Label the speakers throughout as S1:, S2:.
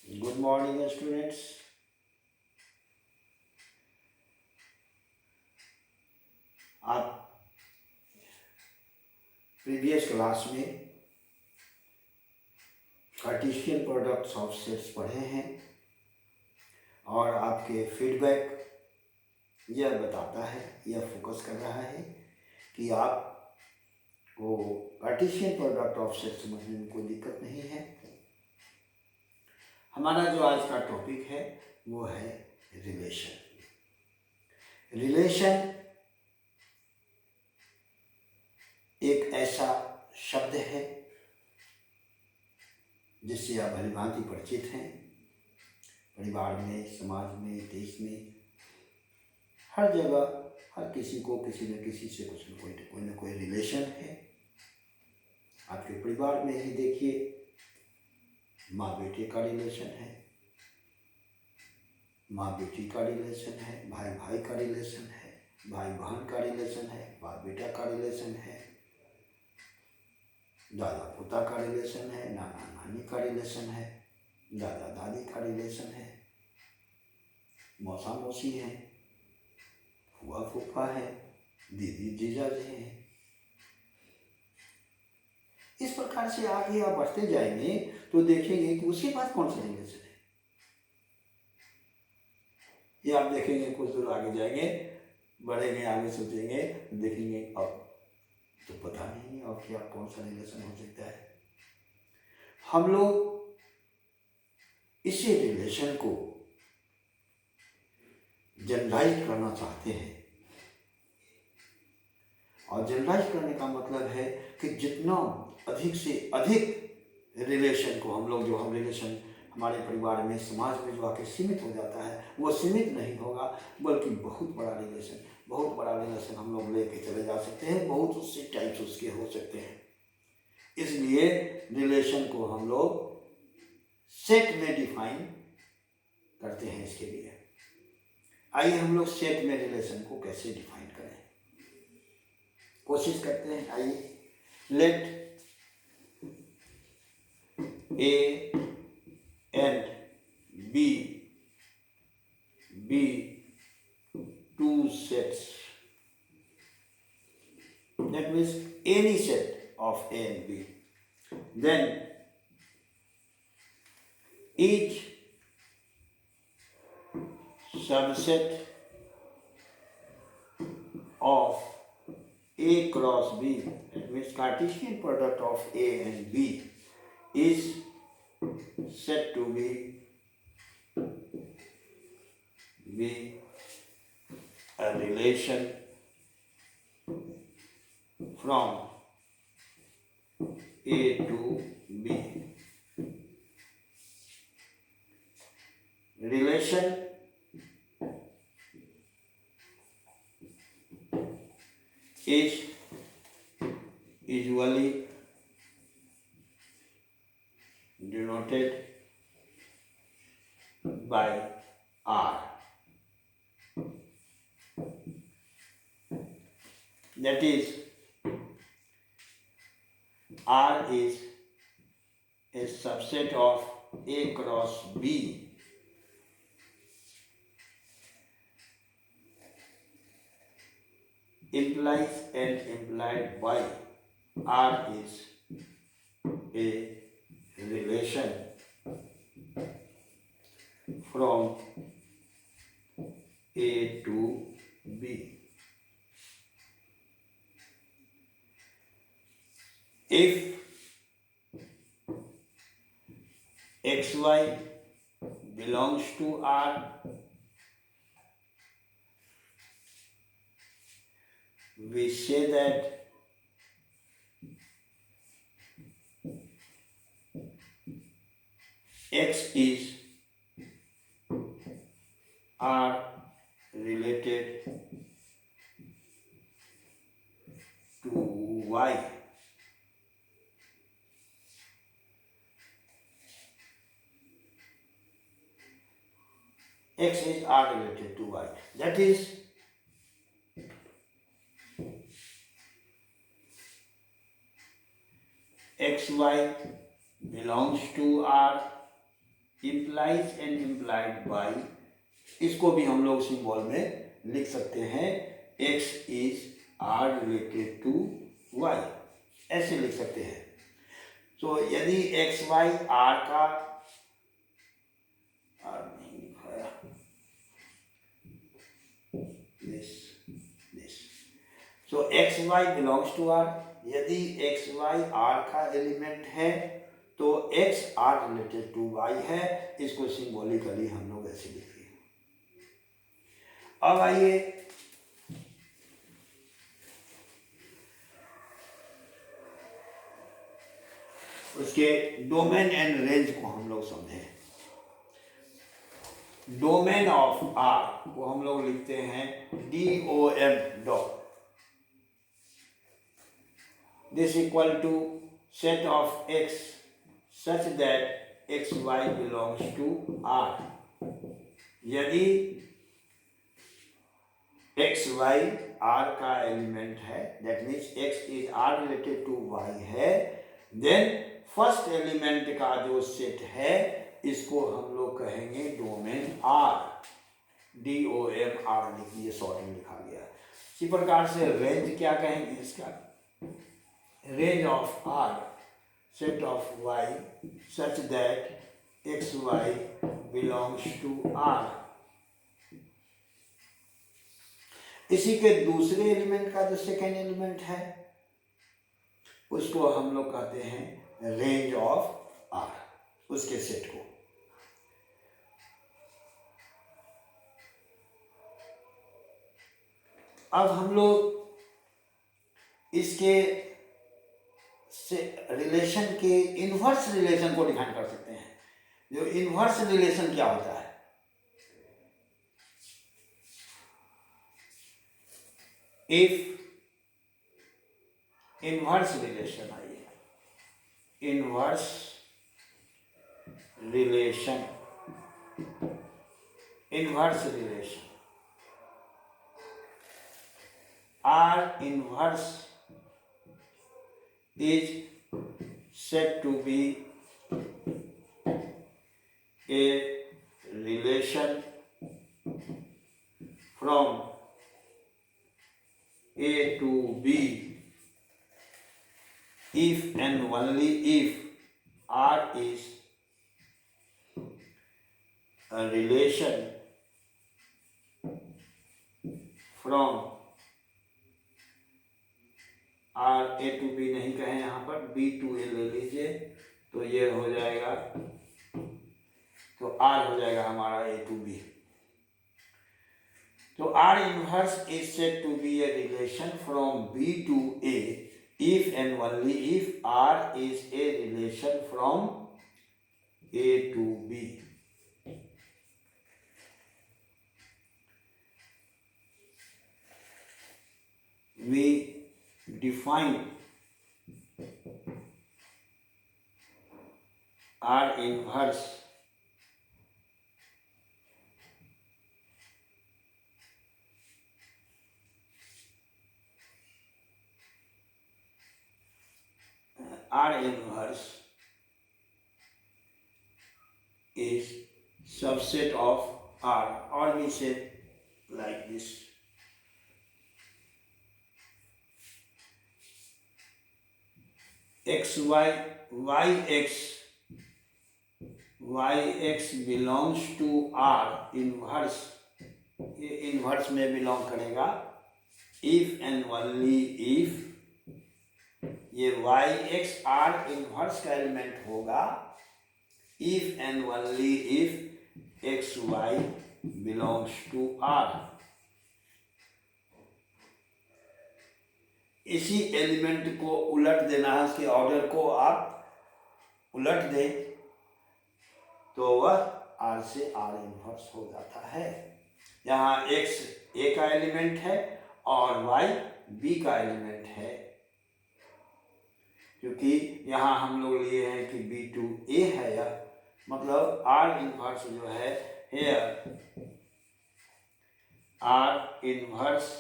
S1: Good morning, students. आप previous class में Cartesian products of sets पढ़े हैं और आपके फीडबैक यह बताता है, यह फोकस कर रहा है कि आप को कार्टेशियन प्रोडक्ट ऑफ सेट्स समझने में कोई दिक्कत नहीं है। हमारा जो आज का टॉपिक है वो है रिलेशन। रिलेशन एक ऐसा शब्द है जिससे आप भलीभांति परिचित हैं। परिवार में, समाज में, देश में, हर जगह हर किसी को किसी न किसी से कोई न कोई रिलेशन है। आपके परिवार में ही देखिए, माँ बेटे का रिलेशन है, माँ बेटी का रिलेशन है, भाई भाई का रिलेशन है, भाई बहन का रिलेशन है, बाप बेटा का रिलेशन है, दादा पोता का रिलेशन है, नाना नानी का रिलेशन है, दादा दादी का रिलेशन है, मौसा मौसी है, फूफा फूफा है, दीदी जीजा जी हैं। इस प्रकार से आगे आप बढ़ते जाएंगे तो देखेंगे कि उसके बाद कौन सा रिलेशन है। ये आप देखेंगे, कुछ दूर आगे जाएंगे, बढ़ेंगे, आगे सोचेंगे, देखेंगे अब तो पता नहीं और क्या कौन सा रिलेशन हो सकता है। हम लोग इसी रिलेशन को जनरलाइज करना चाहते हैं और जनरलाइज करने का मतलब है कि जितना अधिक से अधिक रिलेशन को हम रिलेशन हमारे परिवार में, समाज में जो आके सीमित हो जाता है वो सीमित नहीं होगा, बल्कि बहुत बड़ा रिलेशन हम लोग लेके चले जा सकते हैं। बहुत उससे टाइप्स उसके हो सकते हैं। इसलिए रिलेशन को हम लोग सेट में डिफाइन करते हैं। इसके लिए आइए हम लोग सेट में रिलेशन को कैसे डिफाइन करें, कोशिश करते हैं। आइए, late A and B be two sets. That means any set of A and B. Then each subset of A cross B, that means Cartesian product of A and B, is said to be a relation from A to B. Relation is usually denoted by R. That is, R is a subset of A cross B. Implies and implied by R is a relation from A to B. If XY belongs to R, we say that X is R related to Y. X is R related to Y. That is, XY belongs to R implies and implied by, इसको भी हम लोग symbol में लिख सकते हैं, X is R related to Y, ऐसे लिख सकते हैं। तो यदि एक्स वाई आर का, आर नहीं लिखाया, this, so X Y belongs to R, यदि एक्स वाई आर का एलिमेंट है तो X R related to Y है, इसको सिंबॉलिकली हम लोग ऐसे लिखते हैं। अब आइए उसके डोमेन एंड रेंज को हम लोग समझें। डोमेन ऑफ आर को हम लोग लिखते हैं DOM dot, this equal to set of X such that X Y belongs to R. यदि एक्स वाई आर का एलिमेंट है, that means X is R related to Y है, देन फर्स्ट एलिमेंट का जो सेट है इसको हम लोग कहेंगे डोमेन आर, DOM आर लिख दिए, शॉर्ट में लिखा गया। इसी प्रकार से रेंज क्या कहेंगे इसका, range of R set of Y such that X Y belongs to R. इसी के दूसरे एलिमेंट का जो सेकेंड एलिमेंट है उसको हम लोग कहते हैं रेंज ऑफ आर, उसके सेट को। अब हम लोग इसके से रिलेशन के इनवर्स रिलेशन को डिफाइन कर सकते हैं। जो इनवर्स रिलेशन क्या होता है, इफ इनवर्स रिलेशन, आइए inverse relation, inverse relation R inverse is said to be a relation from A to B if and only if R is a relation from R A to B नहीं कहें, यहाँ पर B to A ले लीजिए, तो ये हो जाएगा, तो R हो जाएगा हमारा A to B। तो R inverse is said to be a relation from B to A if and only if R is a relation from A to B। We define R inverse is subset of R, or we say like this, yx belongs to R inverse, ये inverse में belong करेगा if and only if ये yx R inverse का element होगा if and only if xy belongs to R। इसी element को उलट देना है, उसके ऑर्डर को आप उलट दें तो वह R से R इनवर्स हो जाता है। यहाँ x A का एलिमेंट है और y B का एलिमेंट है, क्योंकि यहाँ हम लोग लिए हैं कि B to A है, यह मतलब R इनवर्स जो है here R inverse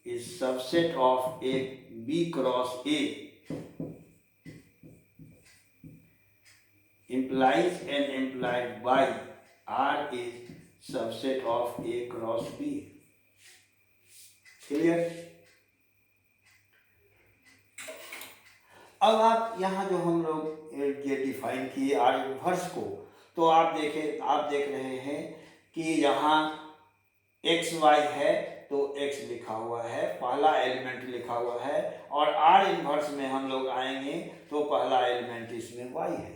S1: is subset of a B cross A implies and implied by R is subset of A cross B. Clear? अब आप यहाँ जो हम लोग ये डिफाइन किए आर इनवर्स को, तो आप देख रहे हैं कि यहाँ एक्स वाई है तो एक्स लिखा हुआ है, पहला एलिमेंट लिखा हुआ है, और आर इनवर्स में हम लोग आएंगे तो पहला एलिमेंट इसमें वाई है।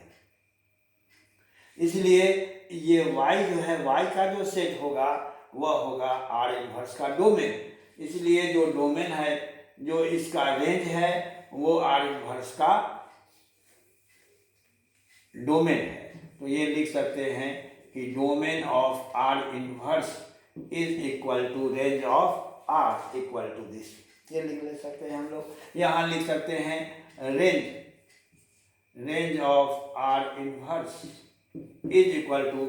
S1: इसलिए ये वाई जो है, वाई का जो सेट होगा वह होगा आर इनवर्स का डोमेन। इसलिए जो डोमेन है, जो इसका रेंज है, वो आर इनवर्स का डोमेन है। तो ये लिख सकते हैं कि domain of R inverse is equal to range of R equal to this. ये लिख सकते हैं हम लोग। यहाँ लिख सकते हैं range of R inverse is equal to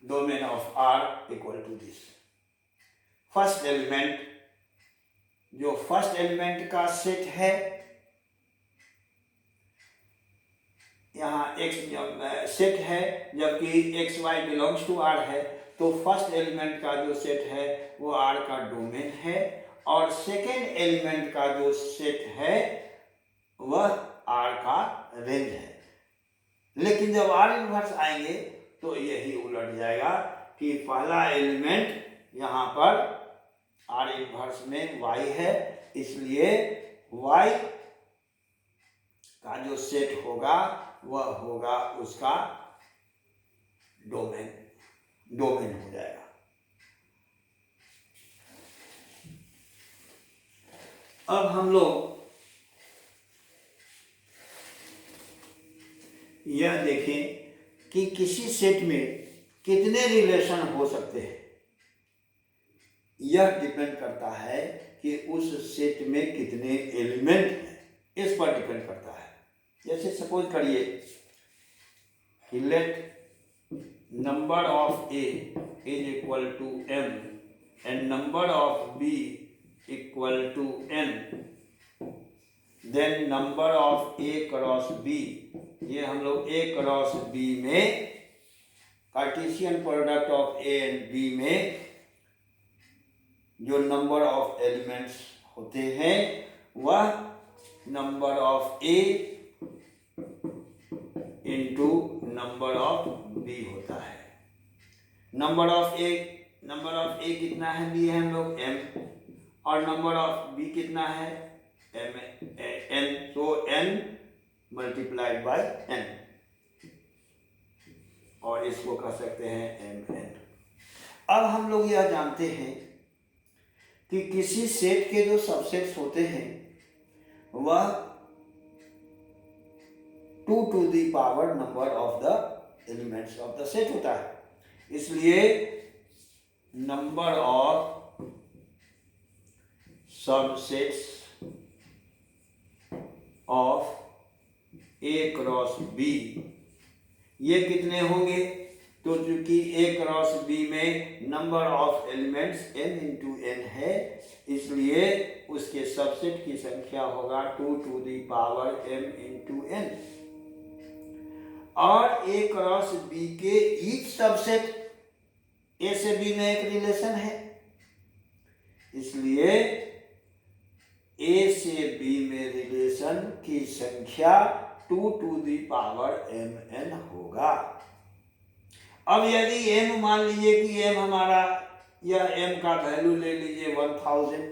S1: domain of R equal to this. First element, जो फर्स्ट एलिमेंट का सेट है, यहाँ x सेट है, जबकि X Y belongs to R है, तो फर्स्ट एलिमेंट का जो सेट है वो आर का डोमेन है, और सेकेंड एलिमेंट का जो सेट है वह आर का रेंज है। लेकिन जब आर इनवर्स आएंगे तो यही उलट जाएगा कि पहला एलिमेंट यहाँ पर आर इनवर्स में y है, इसलिए y का जो सेट होगा वह होगा उसका डोमेन हो जाएगा। अब हम लोग यह देखें कि किसी सेट में कितने रिलेशन हो सकते हैं। यह डिपेंड करता है कि उस सेट में कितने एलिमेंट हैं, इस पर डिपेंड करता है। जैसे सपोज करिए कि let number of A is equal to m and number of b equal to n, then number of a cross b, ये हम लोग a क्रॉस b में Cartesian product of a and b में जो number of elements होते हैं वह number of a into number of b होता है। नंबर ऑफ a कितना है, दिए हैं हम लोग m, और नंबर ऑफ b कितना है n, तो n मल्टीप्लाइड बाय n, और इसको कह सकते हैं mn। अब हम लोग यह जानते हैं कि किसी सेट के जो सबसेट्स होते हैं वह 2 to the power number of the elements of the set होता है। इसलिए number of subsets of A cross B ये कितने होंगे, तो चूंकि A क्रॉस B में number of elements n into n है, इसलिए उसके सबसेट की संख्या होगा 2 to the power m into n। और A क्रॉस B के ईच सबसेट A से B में एक रिलेशन है, इसलिए A से B में रिलेशन की संख्या 2 to the power mn होगा। अब यदि m मान लीजिए कि m हमारा, यह m का वैल्यू ले लीजिए 1000,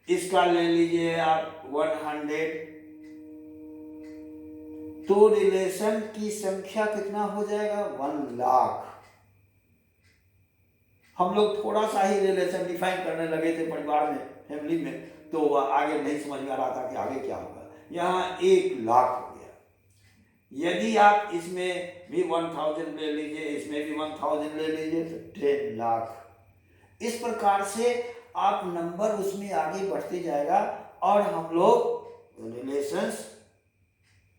S1: इसका ले लीजिए आप 100, तो रिलेशन की संख्या कितना हो जाएगा 1 लाख। हम लोग थोड़ा सा ही रिलेशन डिफाइन करने लगे थे परिवार में, फैमिली में, तो वह आगे नहीं समझ में आ रहा था कि आगे क्या होगा। यहाँ 1 लाख हो गया। यदि आप इसमें भी 1000 ले लीजिए, इसमें भी 1000 ले लीजिए, तो 10 लाख। इस प्रकार से आप नंबर उसमें आगे बढ़ते जाएगा और हम लोग रिलेशंस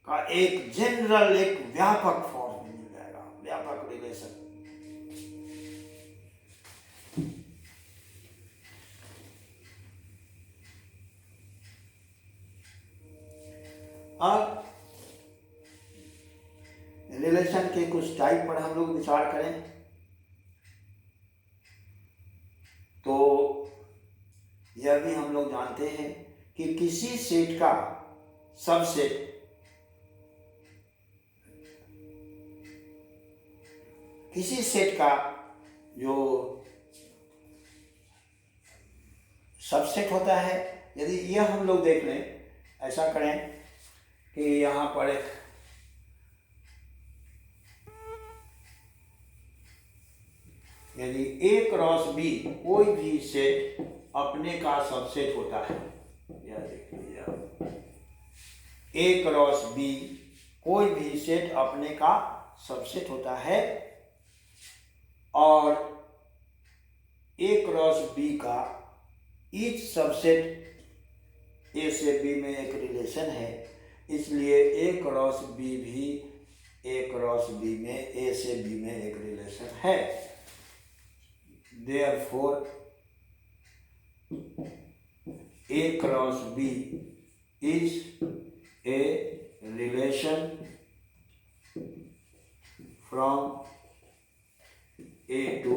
S1: का एक जनरल, एक व्यापक फॉर्म मिल जाएगा, व्यापक रिलेशन। अब रिलेशन के कुछ टाइप पर हम लोग विचार करें तो यह भी हम लोग जानते हैं कि किसी सेट का सबसेट किसी सेट का जो सबसेट होता है, यदि यह हम लोग देख लें, ऐसा करें कि यहाँ पर यदि A क्रॉस B कोई भी सेट अपने का सबसेट होता है, यह देख लीजिए, A क्रॉस B कोई भी सेट अपने का सबसेट होता है और A क्रॉस B का ईच सबसेट A से B में एक रिलेशन है, इसलिए A क्रॉस B भी A क्रॉस B में A से B में एक रिलेशन है। Therefore A cross B is a relation from A to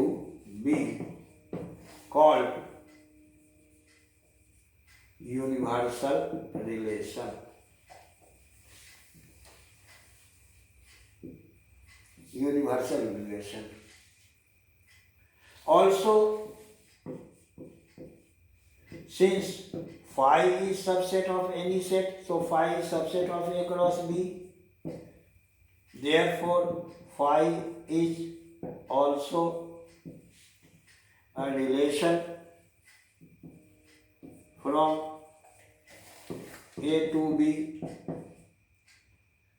S1: B called universal relation. Universal relation. Also, since phi is subset of any set, so phi is subset of A cross B. Therefore, phi is also a relation from A to B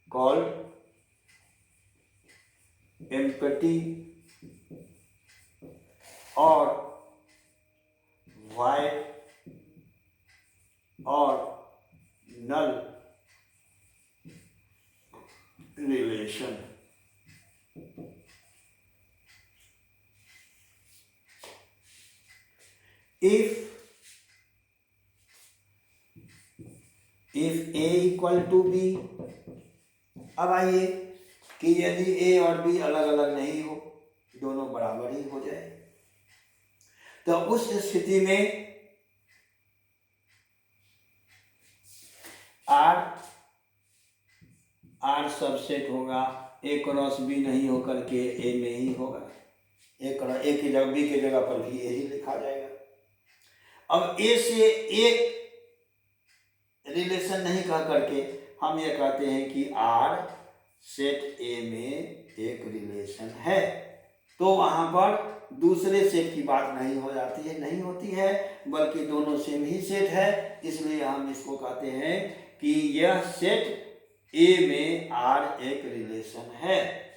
S1: called empty or void or null relation. If A equal to B, अब आइए कि यदि A और B अलग अलग नहीं हो, दोनों बराबर ही हो जाए, तो उस स्थिति में R सबसेट होगा, A क्रॉस B नहीं होकर के A में ही होगा, A की जगह B की जगह पर भी A ही लिखा जाएगा। अब A से एक रिलेशन नहीं कह करके हम ये कहते हैं कि R सेट A में एक रिलेशन है, तो वहां पर दूसरे सेट की बात नहीं हो जाती है, नहीं होती है, बल्कि दोनों सेम ही सेट है, इसलिए हम इसको कहते हैं कि यह सेट A में R एक रिलेशन है।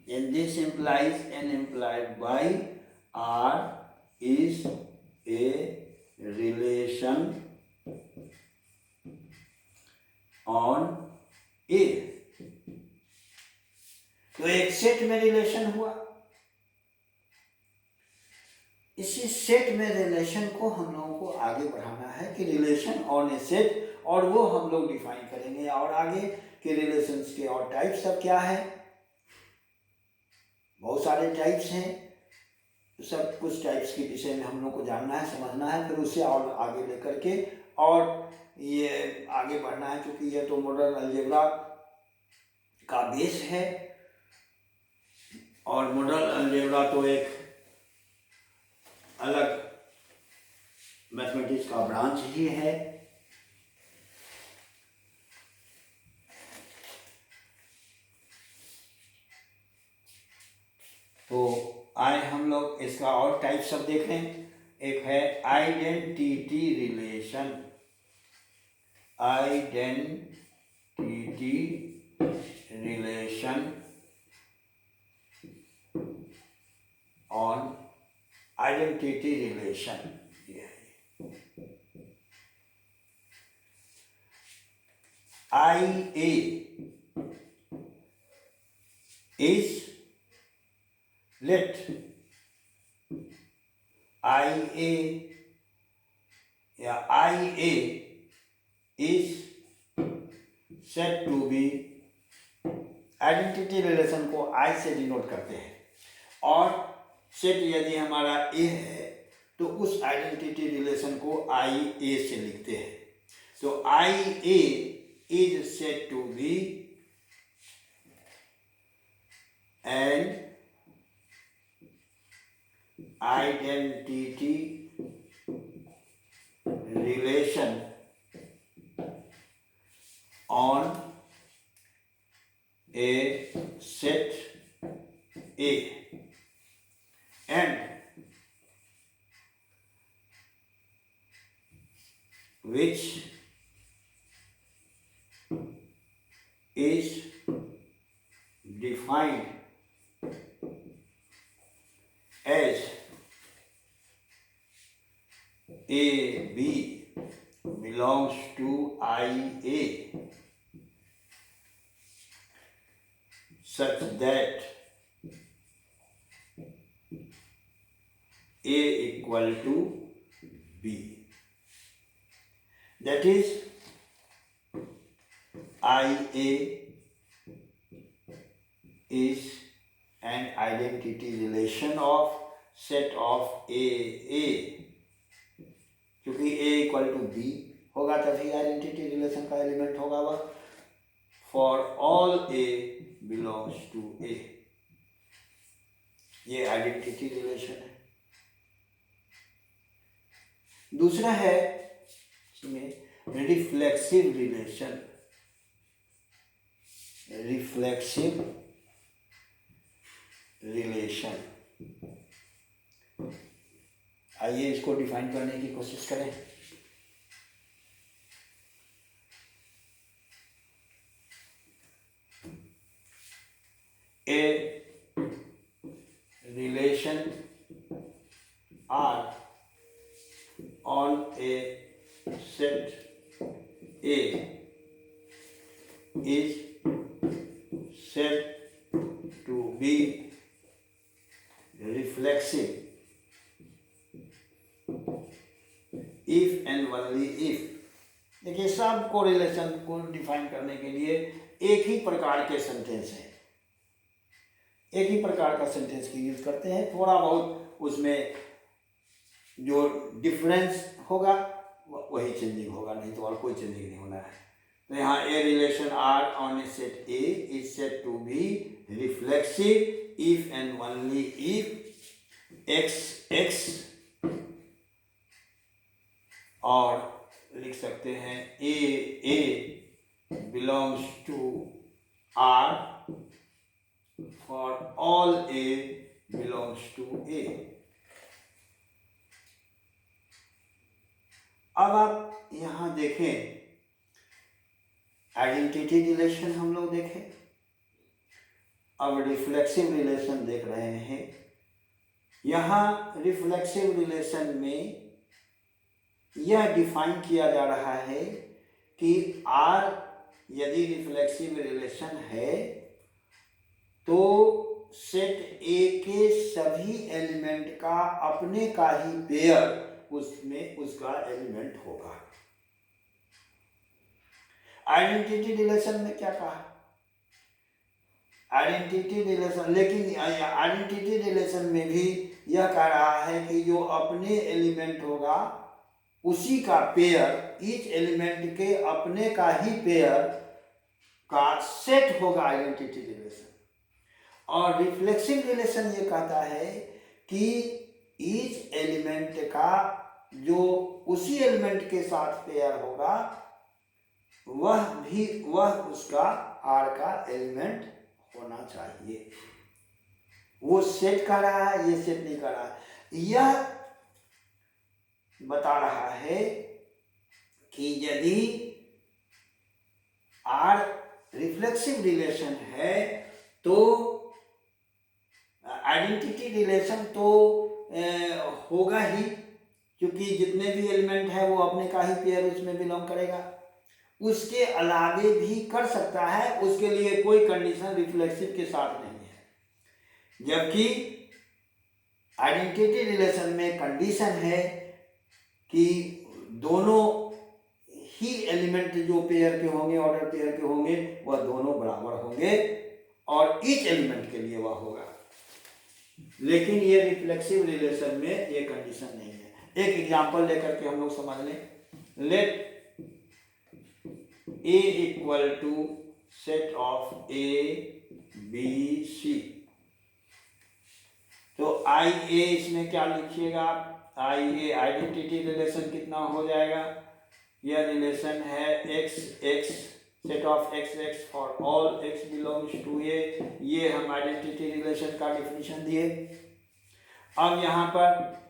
S1: And this implies and implied by R is a relation on A। तो एक सेट में रिलेशन हुआ, इसी सेट में रिलेशन को हम लोगों को आगे बढ़ाना है कि रिलेशन ऑन ए सेट, और वो हम लोग डिफाइन करेंगे और आगे कि रिलेशंस के और टाइप्स सब क्या है। बहुत सारे टाइप्स हैं, सब कुछ टाइप्स के विषय में हम लोग को जानना है, समझना है, फिर उससे और आगे लेकर के और ये आगे बढ़ना है, क्योंकि ये तो मॉडर्न अलजेब्रा का बेस है और मॉडर्न अलजेब्रा तो एक अलग मैथमेटिक्स का ब्रांच ही है। तो आए हम लोग इसका और टाइप सब देखें। एक है identity relation, identity relation on identity relation, IA is let IA या IA is set to B, identity relation को आई से डिनोट करते हैं, और सेट यदि हमारा ए है तो उस आइडेंटिटी रिलेशन को आई ए से लिखते हैं। तो I A is said to be an identity relation on a set A and which is defined as A B belongs to IA such that A equal to B. That is, IA is an identity relation of set of A, क्योंकि A equal to B होगा तभी identity relation का element होगा वह। For all A belongs to A, ये identity relation है। दूसरा है इसमें रिफ्लेक्सिव रिलेशन। रिफ्लेक्सिव रिलेशन, आइए इसको डिफाइन करने की कोशिश करें। A relation R on a set A is said to be reflexive if and only if। देखिए, सब को रिलेशन को डिफाइन करने के लिए एक ही प्रकार के सेंटेंस हैं, एक ही प्रकार का सेंटेंस की यूज करते हैं। थोड़ा बहुत उसमें जो डिफरेंस होगा वही चेंजिंग होगा, नहीं तो और कोई चेंजिंग नहीं होना है। तो यहाँ a relation R on a set A is said to be reflexive if and only if x और लिख सकते हैं a belongs to R for all A belongs to A। अब आप यहाँ देखें, आइडेंटिटी रिलेशन हम लोग देखें, अब रिफ्लेक्सिव रिलेशन देख रहे हैं। यहाँ रिफ्लेक्सिव रिलेशन में यह डिफाइन किया जा रहा है कि R यदि रिफ्लेक्सिव रिलेशन है तो सेट ए के सभी एलिमेंट का अपने का ही पेयर उसमें उसका एलिमेंट होगा। आइडेंटिटी रिलेशन में क्या कहा? आइडेंटिटी रिलेशन, लेकिन आइडेंटिटी रिलेशन में भी यह कह रहा है कि जो अपने एलिमेंट होगा उसी का पेयर, ईच एलिमेंट के अपने का ही पेयर का सेट होगा आइडेंटिटी रिलेशन। और रिफ्लेक्सिव रिलेशन ये कहता है कि ईच एलिमेंट का जो उसी एलिमेंट के साथ पेयर होगा वह उसका आर का एलिमेंट होना चाहिए। वो सेट कर रहा है, ये सेट नहीं कर रहा है। यह बता रहा है कि यदि आर रिफ्लेक्सिव रिलेशन है तो आइडेंटिटी रिलेशन तो होगा ही, क्योंकि जितने भी एलिमेंट है वो अपने का ही पेयर उसमें बिलोंग करेगा। उसके अलावे भी कर सकता है, उसके लिए कोई कंडीशन रिफ्लेक्सिव के साथ नहीं है। जबकि आइडेंटिटी रिलेशन में कंडीशन है कि दोनों की एलिमेंट जो पेयर के होंगे, ऑर्डर पेयर के होंगे, वह दोनों बराबर होंगे और ईच एलिमेंट के लिए वह होगा। लेकिन ये रिफ्लेक्सिव रिलेशन में ये कंडीशन नहीं है। एक एग्जांपल लेकर के हम लोग समझ लें। Let A equal to set of A B C, तो आई ए इसमें क्या लिखिएगा आप, आई ए आइडेंटिटी रिलेशन कितना हो जाएगा, यह रिलेशन है x x set of x x for all x belongs to a. ये हम आइडेंटिटी रिलेशन का डेफिनेशन दिए। अब यहाँ पर